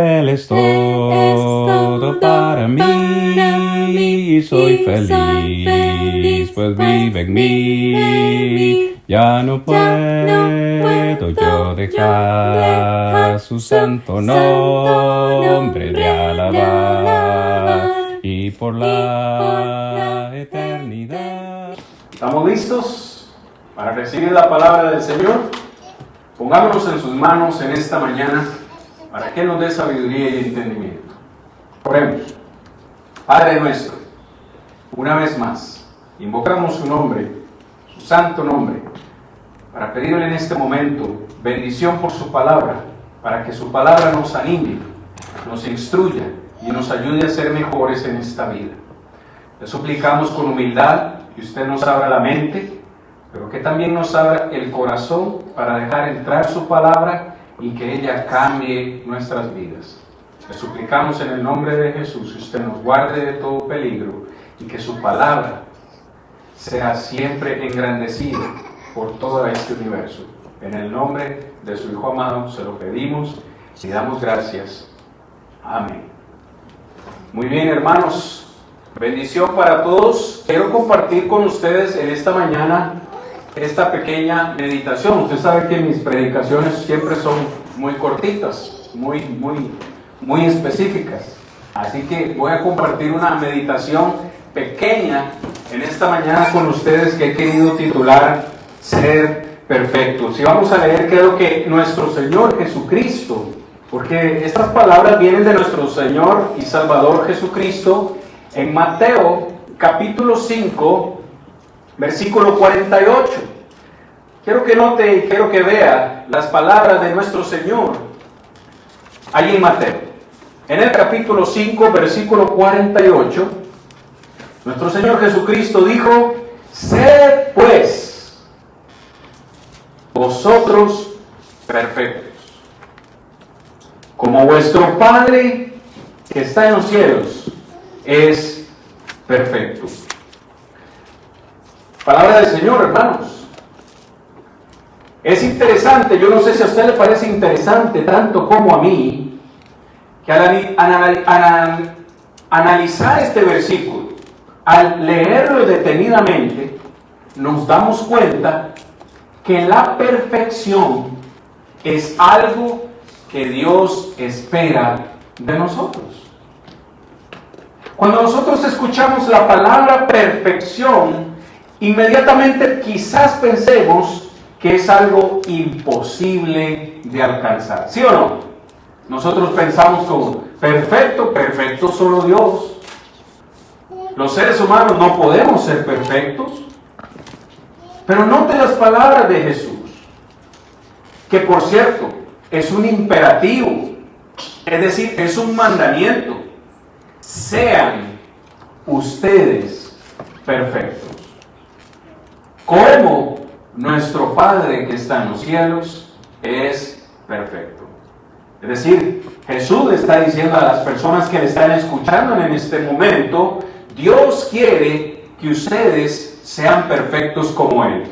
Él es todo para mí y soy feliz, pues vive en mí. Ya no puedo yo dejar su santo nombre de alabar y por la eternidad. ¿Estamos listos para recibir la palabra del Señor? Pongámonos en sus manos en esta mañana para que nos dé sabiduría y entendimiento. Oremos. Padre nuestro, una vez más, invocamos su nombre, su santo nombre, para pedirle en este momento bendición por su palabra, para que su palabra nos anime, nos instruya y nos ayude a ser mejores en esta vida. Le suplicamos con humildad que usted nos abra la mente, pero que también nos abra el corazón para dejar entrar su palabra y que ella cambie nuestras vidas. Le suplicamos en el nombre de Jesús que usted nos guarde de todo peligro y que su palabra sea siempre engrandecida por todo este universo. En el nombre de su Hijo amado se lo pedimos y damos gracias. Amén. Muy bien, hermanos. Bendición para todos. Quiero compartir con ustedes en esta mañana esta pequeña meditación. Usted sabe que mis predicaciones siempre son muy cortitas, muy específicas. Así que voy a compartir una meditación pequeña en esta mañana con ustedes que he querido titular Ser Perfectos. Y vamos a leer qué es lo que nuestro Señor Jesucristo, porque estas palabras vienen de nuestro Señor y Salvador Jesucristo en Mateo capítulo 5, versículo 48. Quiero que note y quiero que vea las palabras de nuestro Señor allí en Mateo. En el capítulo 5, versículo 48, nuestro Señor Jesucristo dijo: sed pues vosotros perfectos, como vuestro Padre que está en los cielos es perfecto. Palabra del Señor, hermanos. Es interesante, yo no sé si a usted le parece interesante tanto como a mí, que al analizar este versículo, al leerlo detenidamente, nos damos cuenta que la perfección es algo que Dios espera de nosotros. Cuando nosotros escuchamos la palabra perfección, inmediatamente quizás pensemos que es algo imposible de alcanzar. ¿Sí o no? Nosotros pensamos como perfecto solo Dios. Los seres humanos no podemos ser perfectos. Pero note las palabras de Jesús, que por cierto es un imperativo, es decir, es un mandamiento. Sean ustedes perfectos, como nuestro Padre que está en los cielos es perfecto. Es decir, Jesús le está diciendo a las personas que le están escuchando en este momento: Dios quiere que ustedes sean perfectos como Él.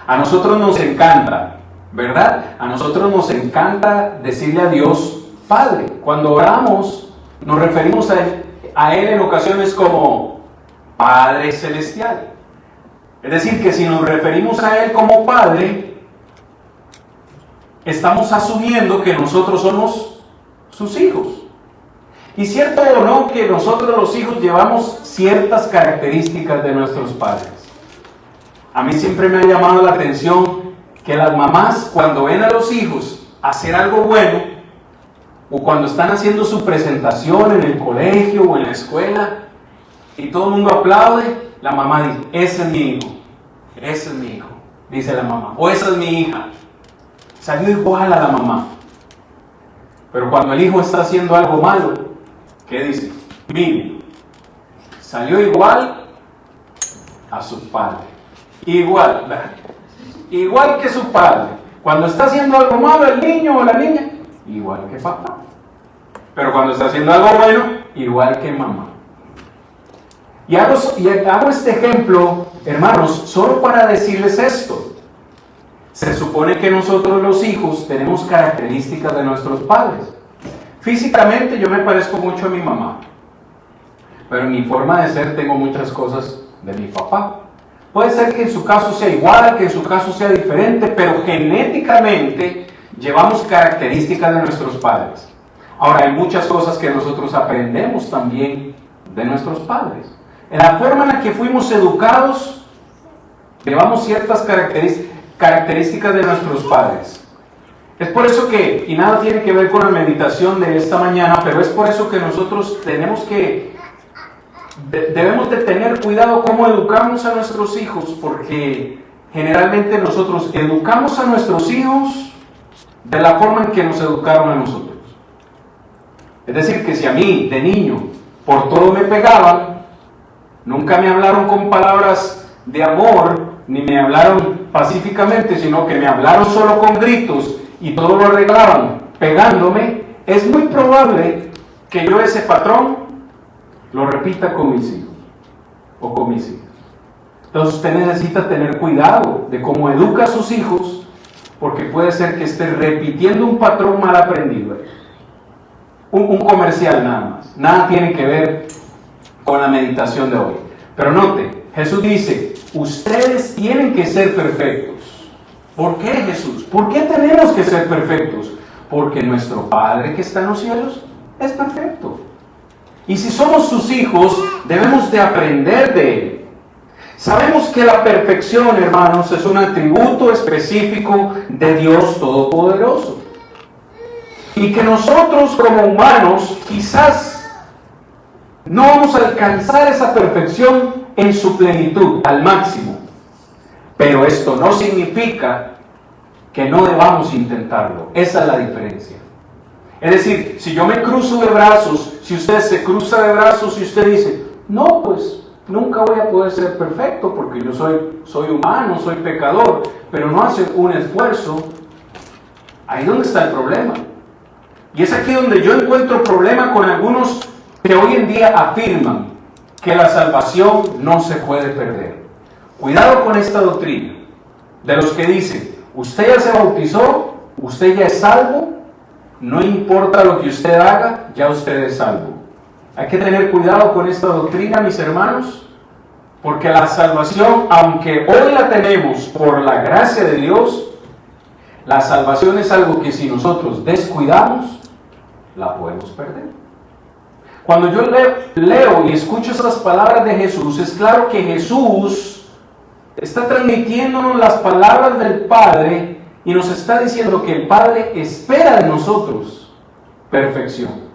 A nosotros nos encanta, ¿verdad? A nosotros nos encanta decirle a Dios Padre. Cuando oramos, nos referimos a Él en ocasiones como Padre Celestial. Es decir, que si nos referimos a Él como Padre, estamos asumiendo que nosotros somos sus hijos. Y cierto o no que nosotros los hijos llevamos ciertas características de nuestros padres. A mí siempre me ha llamado la atención que las mamás, cuando ven a los hijos hacer algo bueno, o cuando están haciendo su presentación en el colegio o en la escuela, y todo el mundo aplaude, la mamá dice: ese es mi hijo, ese es mi hijo, dice la mamá, o esa es mi hija. Salió igual a la mamá. Pero cuando el hijo está haciendo algo malo, ¿qué dice? Mire, salió igual a su padre. Igual que su padre. Cuando está haciendo algo malo el niño o la niña, igual que papá. Pero cuando está haciendo algo bueno, igual que mamá. Y hago este ejemplo, hermanos, solo para decirles esto. Se supone que nosotros los hijos tenemos características de nuestros padres. Físicamente yo me parezco mucho a mi mamá, pero en mi forma de ser tengo muchas cosas de mi papá. Puede ser que en su caso sea igual, que en su caso sea diferente, pero genéticamente llevamos características de nuestros padres. Ahora, hay muchas cosas que nosotros aprendemos también de nuestros padres. En la forma en la que fuimos educados, llevamos ciertas características de nuestros padres. Es por eso que, y nada tiene que ver con la meditación de esta mañana, pero es por eso que nosotros debemos de tener cuidado cómo educamos a nuestros hijos, porque generalmente nosotros educamos a nuestros hijos de la forma en que nos educaron a nosotros. Es decir, que si a mí de niño por todo me pegaban, nunca me hablaron con palabras de amor, ni me hablaron pacíficamente, sino que me hablaron solo con gritos y todo lo arreglaban pegándome, es muy probable que yo ese patrón lo repita con mis hijos o con mis hijas. Entonces usted necesita tener cuidado de cómo educa a sus hijos, porque puede ser que esté repitiendo un patrón mal aprendido. Un comercial nada más, nada tiene que ver con la meditación de hoy. Pero note, Jesús dice, ustedes tienen que ser perfectos. ¿Por qué, Jesús? ¿Por qué tenemos que ser perfectos? Porque nuestro Padre que está en los cielos es perfecto. Y si somos sus hijos, debemos de aprender de Él. Sabemos que la perfección, hermanos, es un atributo específico de Dios Todopoderoso. Y que nosotros como humanos quizás no vamos a alcanzar esa perfección en su plenitud, al máximo. Pero esto no significa que no debamos intentarlo. Esa es la diferencia. Es decir, si yo me cruzo de brazos, si usted se cruza de brazos y usted dice, no, pues nunca voy a poder ser perfecto porque yo soy humano, soy pecador, pero no hace un esfuerzo, ahí es donde está el problema. Y es aquí donde yo encuentro problema con algunos que hoy en día afirman que la salvación no se puede perder. Cuidado con esta doctrina de los que dicen, usted ya se bautizó, usted ya es salvo, no importa lo que usted haga, ya usted es salvo. Hay que tener cuidado con esta doctrina, mis hermanos, porque la salvación, aunque hoy la tenemos por la gracia de Dios, la salvación es algo que si nosotros descuidamos, la podemos perder. Cuando yo leo y escucho esas palabras de Jesús, es claro que Jesús está transmitiéndonos las palabras del Padre y nos está diciendo que el Padre espera de nosotros perfección.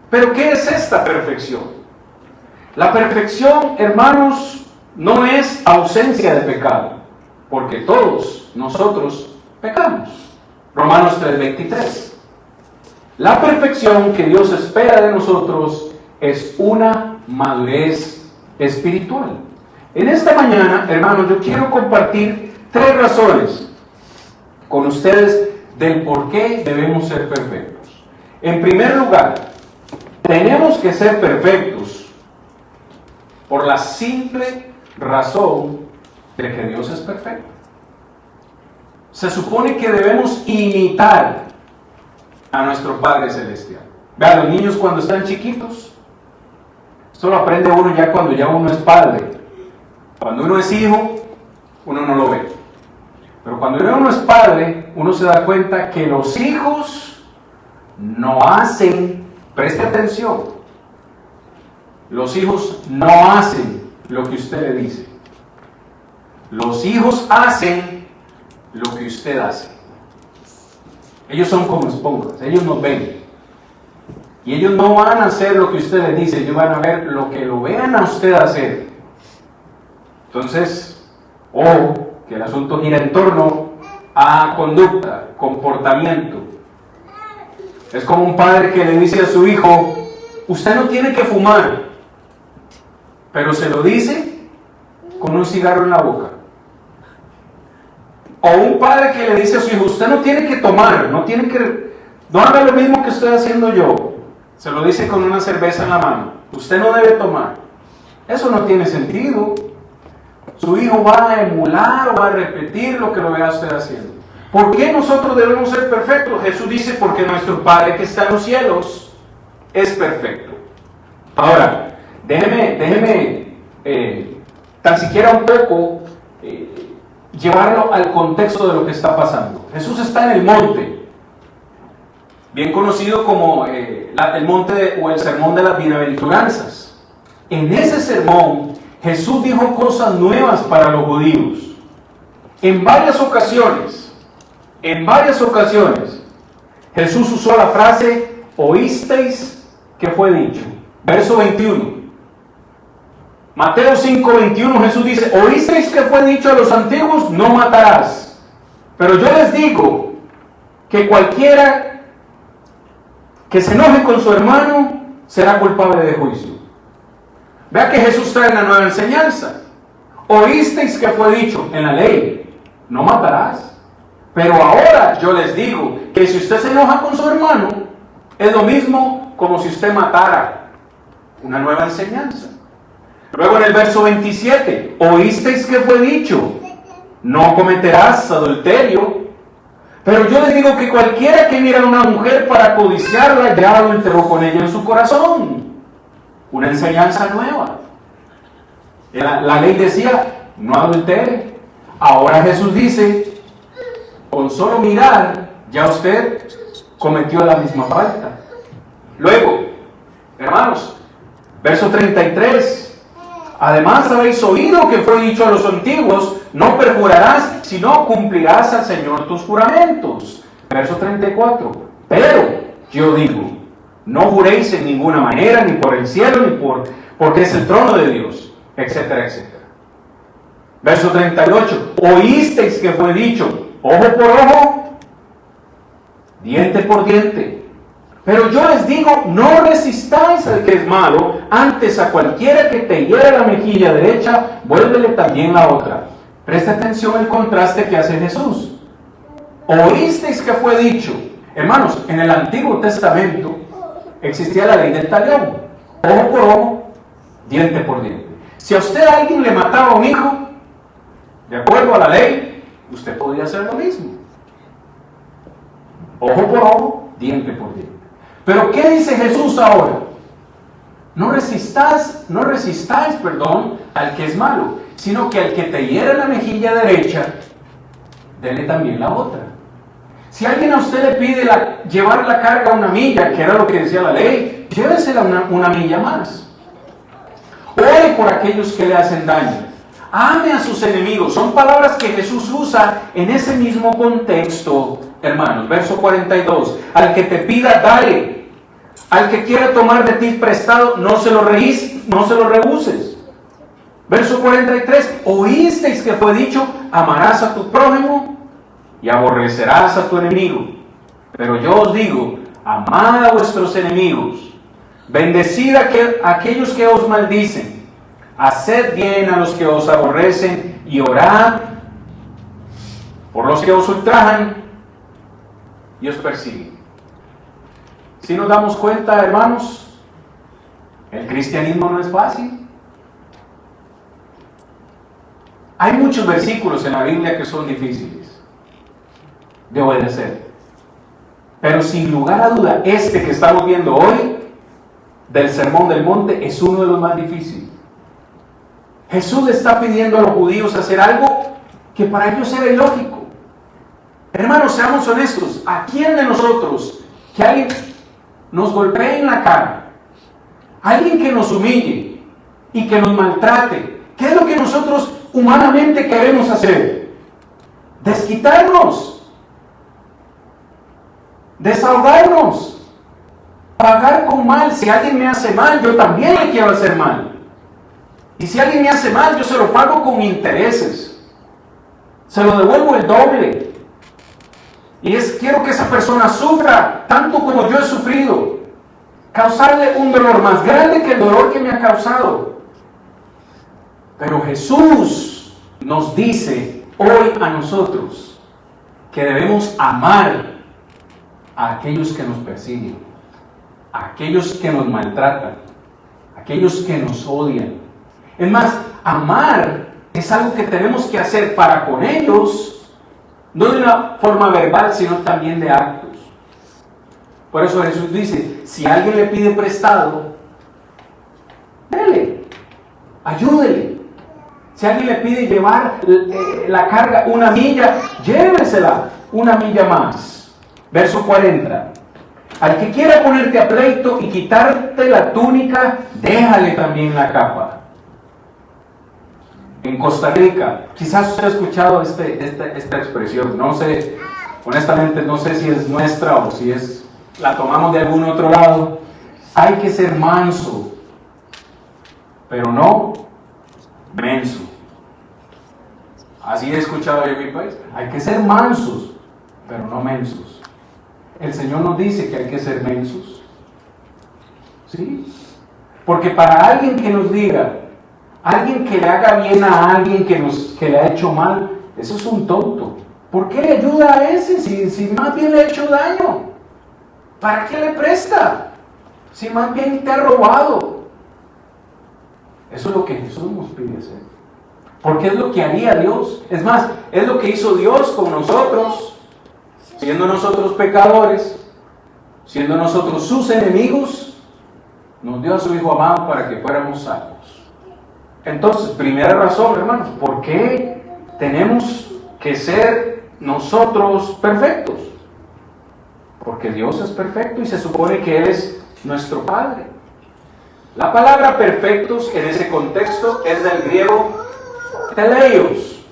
¿Pero qué es esta perfección? La perfección, hermanos, no es ausencia de pecado, porque todos nosotros pecamos. Romanos 3:23. La perfección que Dios espera de nosotros es una madurez espiritual. En esta mañana, hermanos, yo quiero compartir 3 razones con ustedes del por qué debemos ser perfectos. En primer lugar, tenemos que ser perfectos por la simple razón de que Dios es perfecto. Se supone que debemos imitar a nuestro Padre Celestial. Vean, los niños cuando están chiquitos, esto lo aprende uno ya cuando ya uno es padre. Cuando uno es hijo, uno no lo ve. Pero cuando uno es padre, uno se da cuenta que los hijos no hacen, preste atención, los hijos no hacen lo que usted le dice. Los hijos hacen lo que usted hace. Ellos son como esponjas, ellos nos ven. Y ellos no van a hacer lo que usted les dice, ellos van a ver lo que lo vean a usted hacer. Entonces, que el asunto gira en torno a conducta, comportamiento. Es como un padre que le dice a su hijo, usted no tiene que fumar, pero se lo dice con un cigarro en la boca. O un padre que le dice a su hijo, usted no tiene que tomar, no haga lo mismo que estoy haciendo yo. Se lo dice con una cerveza en la mano. Usted no debe tomar. Eso no tiene sentido. Su hijo va a emular o va a repetir lo que lo vea usted haciendo. ¿Por qué nosotros debemos ser perfectos? Jesús dice, porque nuestro Padre que está en los cielos es perfecto. Ahora, déjeme tan siquiera un poco llevarlo al contexto de lo que está pasando. Jesús está en el monte, bien conocido como el monte o el sermón de las bienaventuranzas. En ese sermón, Jesús dijo cosas nuevas para los judíos. En varias ocasiones, Jesús usó la frase, oísteis que fue dicho. Verso 21. Mateo 5:21, Jesús dice, oísteis que fue dicho a los antiguos, no matarás. Pero yo les digo que cualquiera que se enoje con su hermano será culpable de juicio. Vea que Jesús trae una nueva enseñanza. Oísteis que fue dicho en la ley, no matarás. Pero ahora yo les digo que si usted se enoja con su hermano, es lo mismo como si usted matara. Una nueva enseñanza. Luego en el verso 27, oísteis que fue dicho, no cometerás adulterio. Pero yo les digo que cualquiera que mira a una mujer para codiciarla, ya adulteró con ella en su corazón. Una enseñanza nueva. La ley decía, no adultere. Ahora Jesús dice, con solo mirar, ya usted cometió la misma falta. Luego, hermanos, verso 33. Además habéis oído que fue dicho a los antiguos, no perjurarás, sino cumplirás al Señor tus juramentos. Verso 34. Pero yo digo, no juréis en ninguna manera, ni por el cielo, ni porque es el trono de Dios, etcétera, etcétera. Verso 38. Oísteis que fue dicho, ojo por ojo, diente por diente. Pero yo les digo, no resistáis al que es malo, antes a cualquiera que te hiera la mejilla derecha, vuélvele también la otra. Presta atención al contraste que hace Jesús. Oísteis que fue dicho. Hermanos, en el Antiguo Testamento existía la ley del talión. Ojo por ojo, diente por diente. Si a usted alguien le mataba a un hijo, de acuerdo a la ley, usted podía hacer lo mismo. Ojo por ojo, diente por diente. Pero ¿qué dice Jesús ahora? No resistáis, al que es malo, sino que al que te hiera la mejilla derecha, dele también la otra. Si alguien a usted le pide llevar la carga una milla, que era lo que decía la ley, llévesela una milla más. Ore por aquellos que le hacen daño. Ame a sus enemigos. Son palabras que Jesús usa en ese mismo contexto, hermanos. Verso 42. Al que te pida, dale. Al que quiera tomar de ti prestado, no se lo rehuses. Verso 43. Oísteis que fue dicho, amarás a tu prójimo y aborrecerás a tu enemigo. Pero yo os digo, amad a vuestros enemigos, bendecid a aquellos que os maldicen, haced bien a los que os aborrecen y orad por los que os ultrajan y os persiguen. Si nos damos cuenta, hermanos, el cristianismo no es fácil. Hay muchos versículos en la Biblia que son difíciles de obedecer. Pero sin lugar a duda, este que estamos viendo hoy, del Sermón del Monte, es uno de los más difíciles. Jesús le está pidiendo a los judíos hacer algo que para ellos era ilógico. Hermanos, seamos honestos. ¿A quién de nosotros que alguien nos golpee en la cara, alguien que nos humille y que nos maltrate, qué es lo que nosotros humanamente queremos hacer? Desquitarnos, desahogarnos, pagar con mal. Si alguien me hace mal, yo también le quiero hacer mal. Y si alguien me hace mal, yo se lo pago con intereses, se lo devuelvo el doble. Y quiero que esa persona sufra tanto como yo he sufrido, causarle un dolor más grande que el dolor que me ha causado. Pero Jesús nos dice hoy a nosotros que debemos amar a aquellos que nos persiguen, a aquellos que nos maltratan, a aquellos que nos odian. Es más, amar es algo que tenemos que hacer para con ellos No de una forma verbal, sino también de actos. Por eso Jesús dice, si alguien le pide prestado, dele, ayúdele. Si alguien le pide llevar la carga una milla, llévesela una milla más. Verso 40. Al que quiera ponerte a pleito y quitarte la túnica, déjale también la capa. En Costa Rica, quizás usted ha escuchado esta expresión, no sé, honestamente no sé si es nuestra o si la tomamos de algún otro lado. Hay que ser manso, pero no menso. Así he escuchado yo en mi país. Hay que ser mansos, pero no mensos. El Señor nos dice que hay que ser mensos. ¿Sí? Porque para alguien que nos diga, alguien que le haga bien a alguien que le ha hecho mal, eso es un tonto. ¿Por qué le ayuda a ese si más bien le ha hecho daño? ¿Para qué le presta? Si más bien te ha robado. Eso es lo que Jesús nos pide hacer. Porque es lo que haría Dios. Es más, es lo que hizo Dios con nosotros. Siendo nosotros pecadores, siendo nosotros sus enemigos, nos dio a su Hijo amado para que fuéramos salvos. Entonces, primera razón, hermanos, ¿por qué tenemos que ser nosotros perfectos? Porque Dios es perfecto y se supone que Él es nuestro Padre. La palabra perfectos en ese contexto es del griego teleios,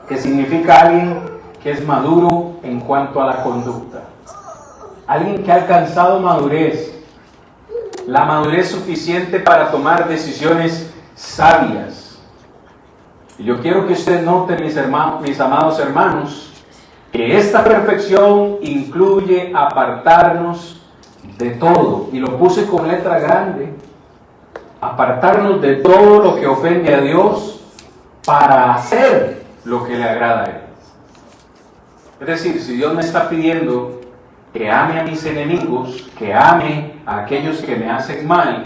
que significa alguien que es maduro en cuanto a la conducta. Alguien que ha alcanzado madurez, la madurez suficiente para tomar decisiones sabias. Y yo quiero que usted note, mis amados hermanos, que esta perfección incluye apartarnos de todo, y lo puse con letra grande, apartarnos de todo lo que ofende a Dios para hacer lo que le agrada a Él. Es decir, si Dios me está pidiendo que ame a mis enemigos, que ame a aquellos que me hacen mal,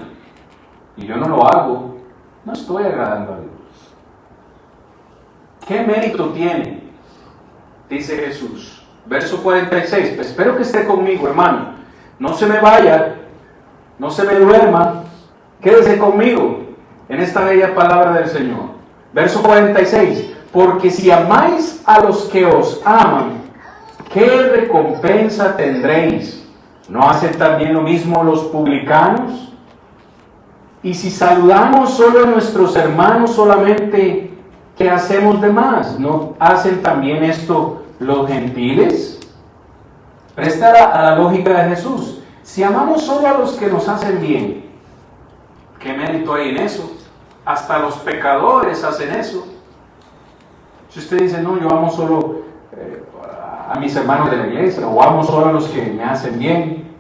y yo no lo hago, no estoy agradando a Dios. ¿Qué mérito tiene? Dice Jesús. Verso 46. Espero que esté conmigo, hermano. No se me vaya, no se me duerma. Quédese conmigo en esta bella palabra del Señor. Verso 46. Porque si amáis a los que os aman, ¿qué recompensa tendréis? ¿No hacen también lo mismo los publicanos? Y si saludamos solo a nuestros hermanos solamente, ¿qué hacemos de más? ¿No hacen también esto los gentiles? Presta a la lógica de Jesús. Si amamos solo a los que nos hacen bien, ¿qué mérito hay en eso? Hasta los pecadores hacen eso. Si usted dice, no, yo amo solo a mis hermanos de la iglesia, o amo solo a los que me hacen bien,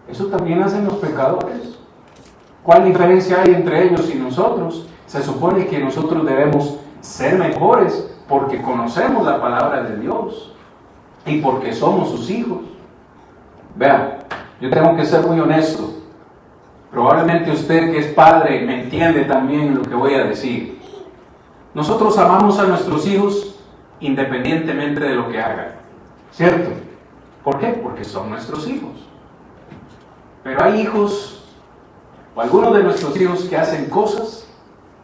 eso también hacen los pecadores. ¿Cuál diferencia hay entre ellos y nosotros? Se supone que nosotros debemos ser mejores porque conocemos la palabra de Dios y porque somos sus hijos. Vean, yo tengo que ser muy honesto. Probablemente usted que es padre me entiende también lo que voy a decir. Nosotros amamos a nuestros hijos independientemente de lo que hagan, ¿cierto? ¿Por qué? Porque son nuestros hijos. Pero hay hijos, o algunos de nuestros hijos, que hacen cosas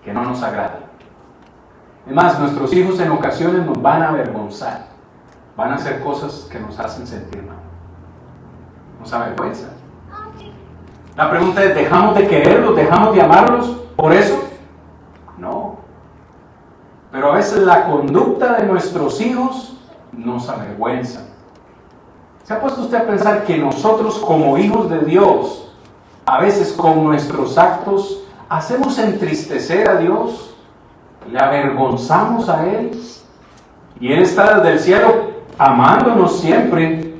que no nos agradan. Es más, nuestros hijos en ocasiones nos van a avergonzar, van a hacer cosas que nos hacen sentir mal, nos avergüenzan. La pregunta es, ¿dejamos de quererlos, dejamos de amarlos por eso? No. Pero a veces la conducta de nuestros hijos nos avergüenza. ¿Se ha puesto usted a pensar que nosotros como hijos de Dios, a veces con nuestros actos, hacemos entristecer a Dios? ¿Le avergonzamos a Él? Y Él está desde el cielo amándonos siempre,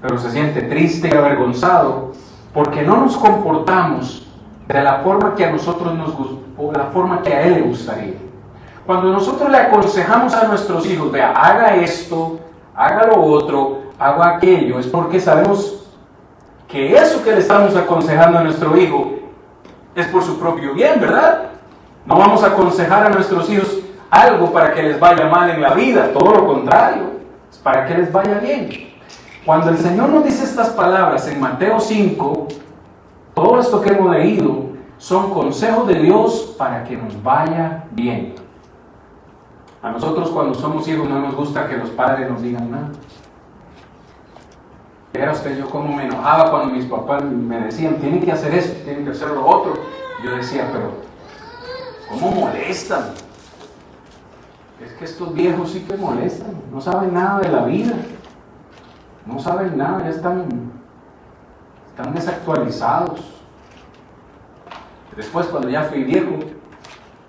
pero se siente triste y avergonzado porque no nos comportamos de la forma que a nosotros nos gusta, o la forma que a Él le gustaría. Cuando nosotros le aconsejamos a nuestros hijos, vea, haga esto, haga lo otro, haga aquello, es porque sabemos que eso que le estamos aconsejando a nuestro hijo es por su propio bien, ¿verdad? No vamos a aconsejar a nuestros hijos, algo para que les vaya mal en la vida, todo lo contrario, es para que les vaya bien. Cuando el Señor nos dice estas palabras en Mateo 5, todo esto que hemos leído son consejos de Dios para que nos vaya bien. A nosotros cuando somos hijos no nos gusta que los padres nos digan nada. Era usted, yo como me enojaba cuando mis papás me decían, tienen que hacer esto, tienen que hacer lo otro. Yo decía, pero ¿cómo molestan? Es que estos viejos sí que molestan, no saben nada de la vida. No saben nada, ya están desactualizados. Después, cuando ya fui viejo,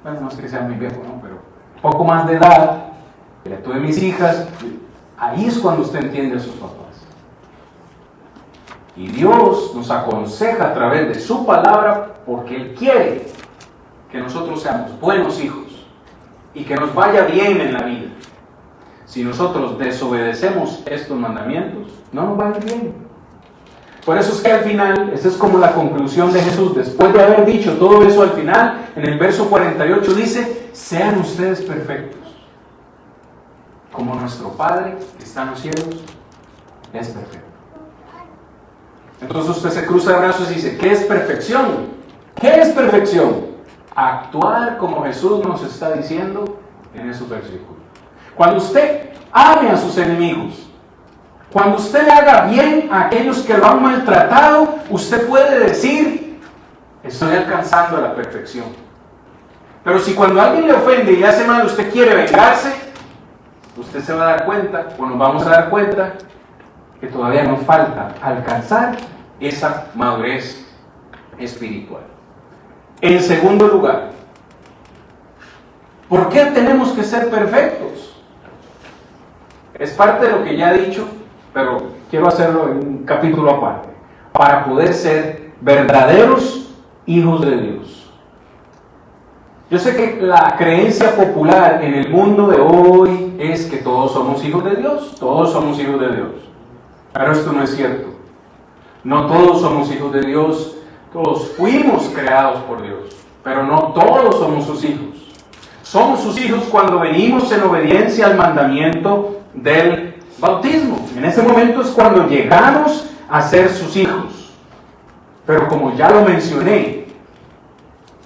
bueno, no es que sea muy viejo, ¿no? Pero poco más de edad, ya tuve mis hijas, ahí es cuando usted entiende a sus papás. Y Dios nos aconseja a través de su palabra porque Él quiere que nosotros seamos buenos hijos y que nos vaya bien en la vida. Si nosotros desobedecemos estos mandamientos, no nos va a ir bien. Por eso es que al final, esa es como la conclusión de Jesús. Después de haber dicho todo eso al final, en el verso 48 dice, sean ustedes perfectos, como nuestro Padre que está en los cielos es perfecto. Entonces usted se cruza de brazos y dice, ¿qué es perfección? ¿Qué es perfección? Actuar como Jesús nos está diciendo en esos versículos. Cuando usted ame a sus enemigos, cuando usted le haga bien a aquellos que lo han maltratado, usted puede decir, estoy alcanzando la perfección. Pero si cuando alguien le ofende y le hace mal, usted quiere vengarse, usted se va a dar cuenta, o nos vamos a dar cuenta, que todavía nos falta alcanzar esa madurez espiritual. En segundo lugar, ¿por qué tenemos que ser perfectos? Es parte de lo que ya he dicho, pero quiero hacerlo en un capítulo aparte. Para poder ser verdaderos hijos de Dios. Yo sé que la creencia popular en el mundo de hoy es que todos somos hijos de Dios. Todos somos hijos de Dios. Pero esto no es cierto. No todos somos hijos de Dios. Todos fuimos creados por Dios. Pero no todos somos sus hijos. Somos sus hijos cuando venimos en obediencia al mandamiento del bautismo. En ese momento es cuando llegamos a ser sus hijos. Pero como ya lo mencioné,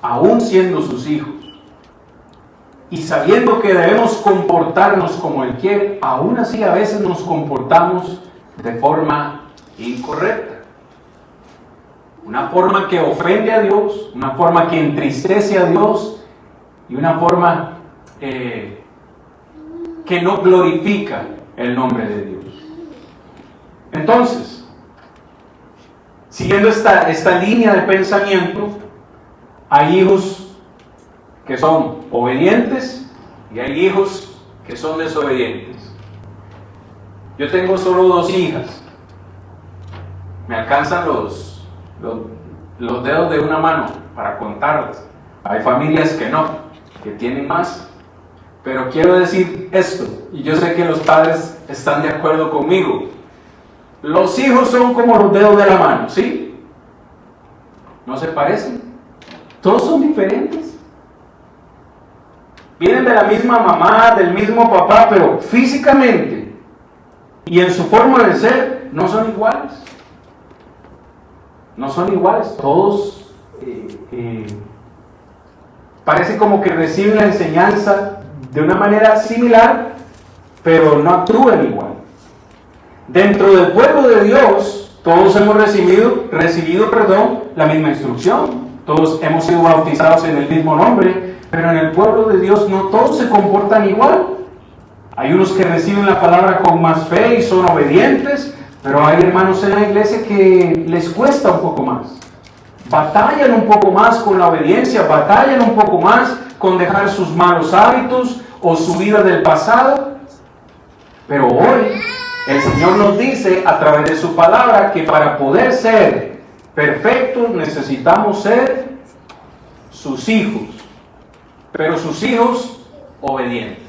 aún siendo sus hijos y sabiendo que debemos comportarnos como Él quiere, aún así a veces nos comportamos de forma incorrecta. Una forma que ofende a Dios, una forma que entristece a Dios y una forma que no glorifica el nombre de Dios. Entonces, siguiendo esta línea de pensamiento, hay hijos que son obedientes y hay hijos que son desobedientes. Yo tengo solo 2 hijas. Me alcanzan los dedos de una mano para contarlas. Hay familias que no, que tienen más. Pero quiero decir esto, y yo sé que los padres están de acuerdo conmigo. Los hijos son como los dedos de la mano, ¿sí? ¿No se parecen? Todos son diferentes. Vienen de la misma mamá, del mismo papá, pero físicamente y en su forma de ser no son iguales. No son iguales. Todos parece como que reciben la enseñanza de una manera similar, pero no actúan igual. Dentro del pueblo de Dios, todos hemos recibido la misma instrucción. Todos hemos sido bautizados en el mismo nombre, pero en el pueblo de Dios no todos se comportan igual. Hay unos que reciben la palabra con más fe y son obedientes, pero hay hermanos en la iglesia que les cuesta un poco más. Batallan un poco más con la obediencia, batallan un poco más con dejar sus malos hábitos o su vida del pasado. Pero hoy el Señor nos dice a través de su palabra que para poder ser perfectos necesitamos ser sus hijos, pero sus hijos obedientes.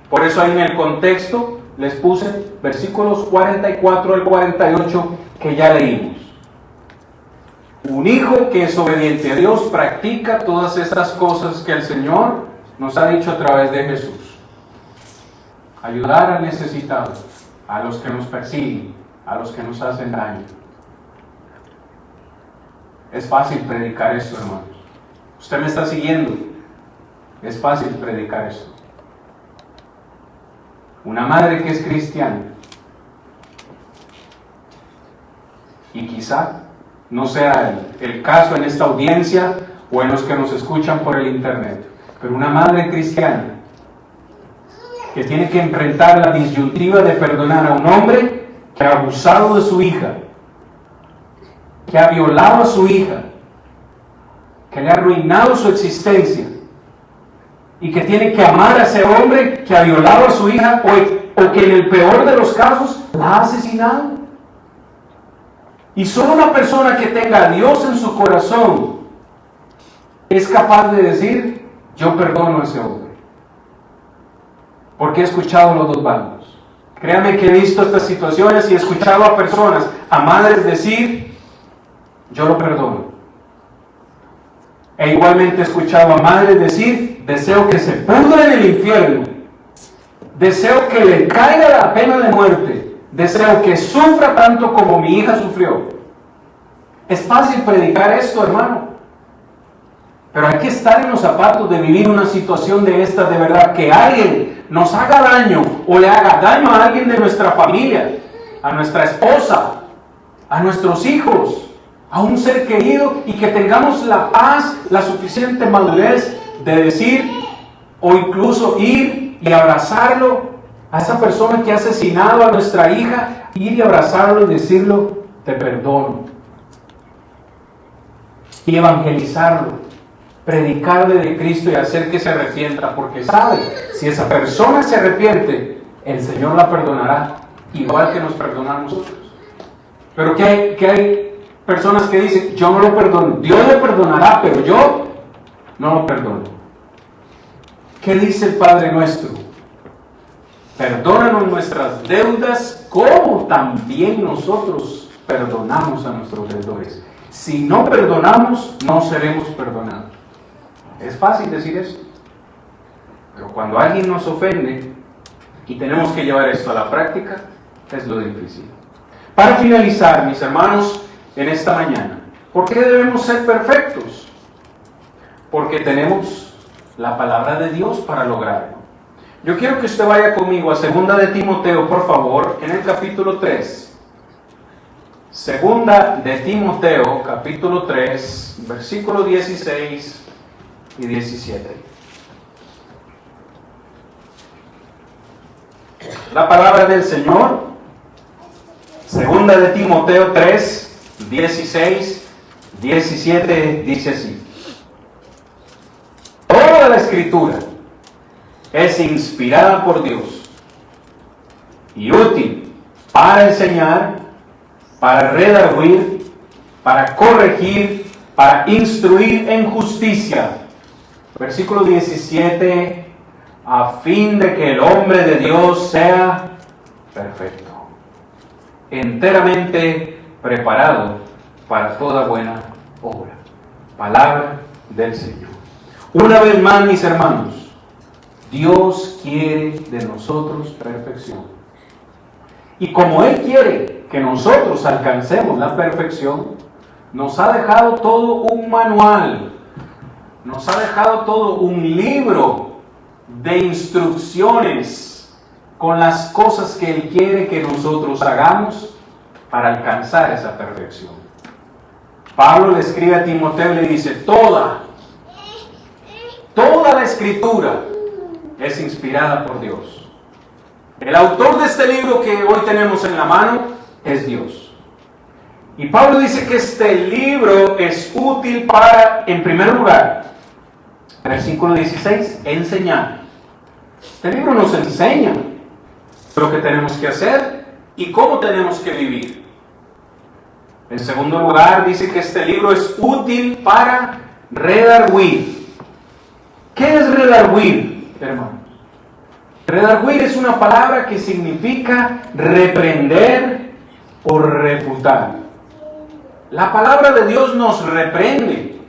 Por eso ahí en el contexto les puse versículos 44 al 48 que ya leímos. Un hijo que es obediente a Dios practica todas estas cosas que el Señor nos ha dicho a través de Jesús: ayudar al necesitado, a los que nos persiguen, a los que nos hacen daño. Es fácil predicar esto, hermanos. Usted me está siguiendo. Es fácil predicar esto. Una madre que es cristiana, y quizá no sea el caso en esta audiencia o en los que nos escuchan por el internet, pero una madre cristiana que tiene que enfrentar la disyuntiva de perdonar a un hombre que ha abusado de su hija, que ha violado a su hija, que le ha arruinado su existencia, y que tiene que amar a ese hombre que ha violado a su hija o que en el peor de los casos la ha asesinado. Y solo una persona que tenga a Dios en su corazón es capaz de decir: yo perdono a ese hombre. Porque he escuchado los dos bandos. Créanme que he visto estas situaciones y he escuchado a personas, a madres decir: yo lo perdono. E igualmente he escuchado a madres decir: deseo que se pudra en el infierno, deseo que le caiga la pena de muerte, deseo que sufra tanto como mi hija sufrió. Es fácil predicar esto, hermano, pero hay que estar en los zapatos de vivir una situación de esta, de verdad, que alguien nos haga daño o le haga daño a alguien de nuestra familia, a nuestra esposa, a nuestros hijos, a un ser querido, y que tengamos la paz, la suficiente madurez de decir, o incluso ir y abrazarlo a esa persona que ha asesinado a nuestra hija, ir y abrazarlo y decirlo: te perdono. Y evangelizarlo, predicarle de Cristo y hacer que se arrepienta, porque sabe, si esa persona se arrepiente, el Señor la perdonará, igual que nos perdonamos nosotros. Pero que hay personas que dicen: yo no lo perdono, Dios lo perdonará, pero yo no lo perdono. ¿Qué dice el Padre nuestro? Perdónanos nuestras deudas como también nosotros perdonamos a nuestros deudores. Si no perdonamos, no seremos perdonados. Es fácil decir esto, pero cuando alguien nos ofende y tenemos que llevar esto a la práctica, es lo difícil. Para finalizar, mis hermanos, en esta mañana, ¿por qué debemos ser perfectos? Porque tenemos la palabra de Dios para lograrlo. Yo quiero que usted vaya conmigo a 2 de Timoteo, por favor, en el capítulo 3. 2 de Timoteo, capítulo 3, versículos 16 y 17. La palabra del Señor, 2 de Timoteo 3, 16, 17, dice así: toda la Escritura es inspirada por Dios y útil para enseñar, para redarguir, para corregir, para instruir en justicia. Versículo 17: a fin de que el hombre de Dios sea perfecto, enteramente preparado para toda buena obra. Palabra del Señor. Una vez más, mis hermanos, Dios quiere de nosotros perfección. Y como Él quiere que nosotros alcancemos la perfección, nos ha dejado todo un manual, nos ha dejado todo un libro de instrucciones con las cosas que Él quiere que nosotros hagamos para alcanzar esa perfección. Pablo le escribe a Timoteo y le dice: toda la Escritura es inspirada por Dios. El autor de este libro que hoy tenemos en la mano es Dios. Y Pablo dice que este libro es útil para, en primer lugar, versículo 16, enseñar. Este libro nos enseña lo que tenemos que hacer y cómo tenemos que vivir. En segundo lugar, dice que este libro es útil para redarguir. ¿Qué es redarguir, hermanos? Redarguir es una palabra que significa reprender o refutar. La palabra de Dios nos reprende,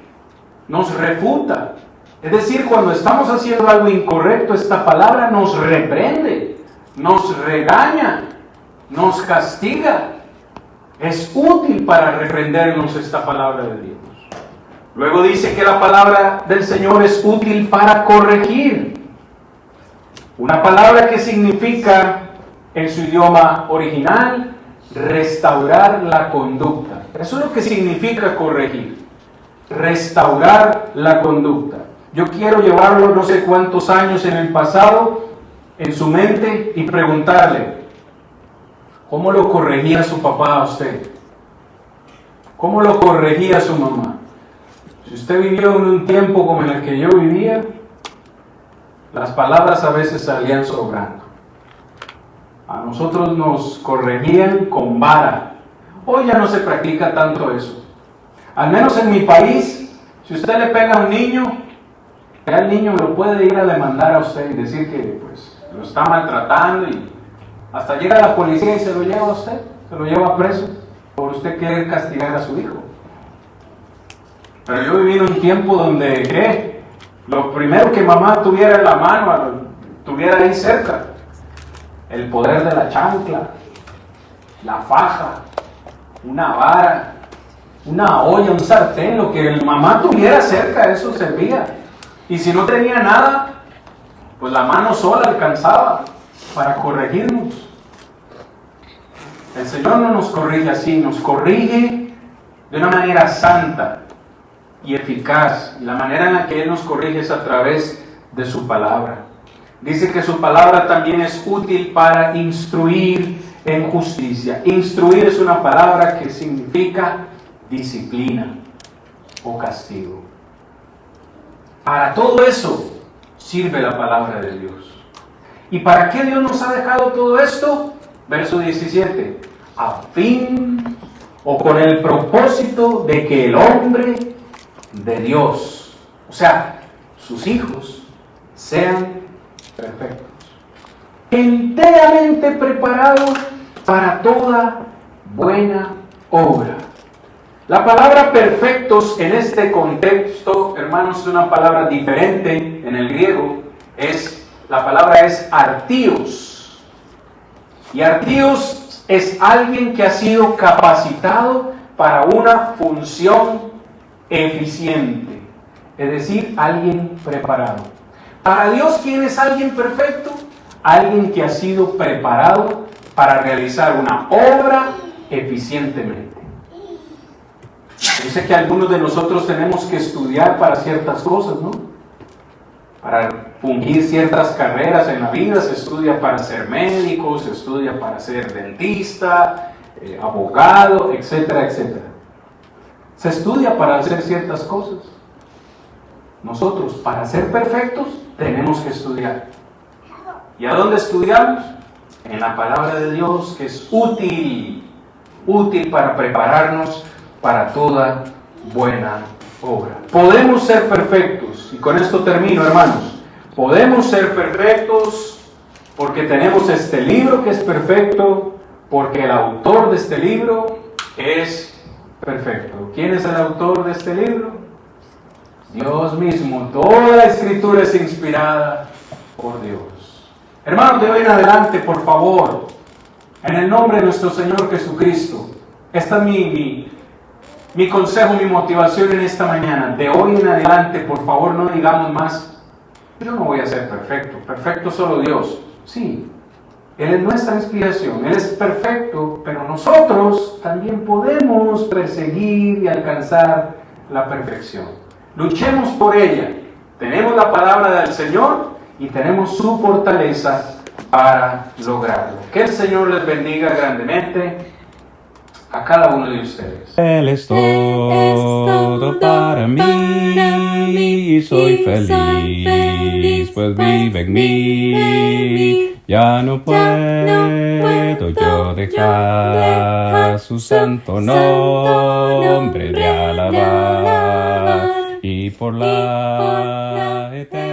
nos refuta, Es decir, cuando estamos haciendo algo incorrecto, esta palabra nos reprende, nos regaña, nos castiga. Es útil para reprendernos esta palabra de Dios. Luego dice que la palabra del Señor es útil para corregir. Una palabra que significa, en su idioma original, restaurar la conducta. Eso es lo que significa corregir. Restaurar la conducta. Yo quiero llevarlo no sé cuántos años en el pasado, en su mente, y preguntarle, ¿cómo lo corregía su papá a usted? ¿Cómo lo corregía su mamá? Si usted vivió en un tiempo como en el que yo vivía, las palabras a veces salían sobrando. A nosotros nos corregían con vara. Hoy ya no se practica tanto eso. Al menos en mi país, si usted le pega a un niño, ya el niño lo puede ir a demandar a usted y decir que pues, lo está maltratando, y hasta llega la policía y se lo lleva a usted, se lo lleva preso por usted querer castigar a su hijo. Pero yo viví en un tiempo donde, ¿qué? Lo primero que mamá tuviera en la mano, tuviera ahí cerca, el poder de la chancla, la faja, una vara, una olla, un sartén, lo que mamá tuviera cerca, eso servía. Y si no tenía nada, pues la mano sola alcanzaba para corregirnos. El Señor no nos corrige así, nos corrige de una manera santa y eficaz. Y la manera en la que Él nos corrige es a través de su palabra. Dice que su palabra también es útil para instruir en justicia. Instruir es una palabra que significa disciplina o castigo. Para todo eso sirve la palabra de Dios. ¿Y para qué Dios nos ha dejado todo esto? Verso 17. A fin o con el propósito de que el hombre de Dios, o sea, sus hijos, sean perfectos, enteramente preparados para toda buena obra. La palabra perfectos en este contexto, hermanos, es una palabra diferente en el griego. La palabra es artíos. Y artíos es alguien que ha sido capacitado para una función eficiente. Es decir, alguien preparado. Para Dios, ¿quién es alguien perfecto? Alguien que ha sido preparado para realizar una obra eficientemente. Yo sé que algunos de nosotros tenemos que estudiar para ciertas cosas, ¿no? Para fungir ciertas carreras en la vida, se estudia para ser médico, se estudia para ser dentista, abogado, etcétera, etcétera. Se estudia para hacer ciertas cosas. Nosotros, para ser perfectos, tenemos que estudiar. ¿Y a dónde estudiamos? En la palabra de Dios, que es útil para prepararnos para toda buena obra. Podemos ser perfectos, y con esto termino, hermanos. Podemos ser perfectos porque tenemos este libro que es perfecto, porque el autor de este libro es perfecto. ¿Quién es el autor de este libro? Dios mismo. Toda la escritura es inspirada por Dios. Hermanos, de hoy en adelante, por favor, en el nombre de nuestro Señor Jesucristo, esta es mi consejo, mi motivación en esta mañana. De hoy en adelante, por favor, no digamos más, yo no voy a ser perfecto, perfecto solo Dios. Sí, Él es nuestra inspiración, Él es perfecto, pero nosotros también podemos perseguir y alcanzar la perfección. Luchemos por ella. Tenemos la palabra del Señor y tenemos su fortaleza para lograrlo. Que el Señor les bendiga grandemente a cada uno de ustedes. Él es todo para mí, soy feliz, pues vive en mí. Ya no puedo yo dejar su santo nombre de alabar, y por la eternidad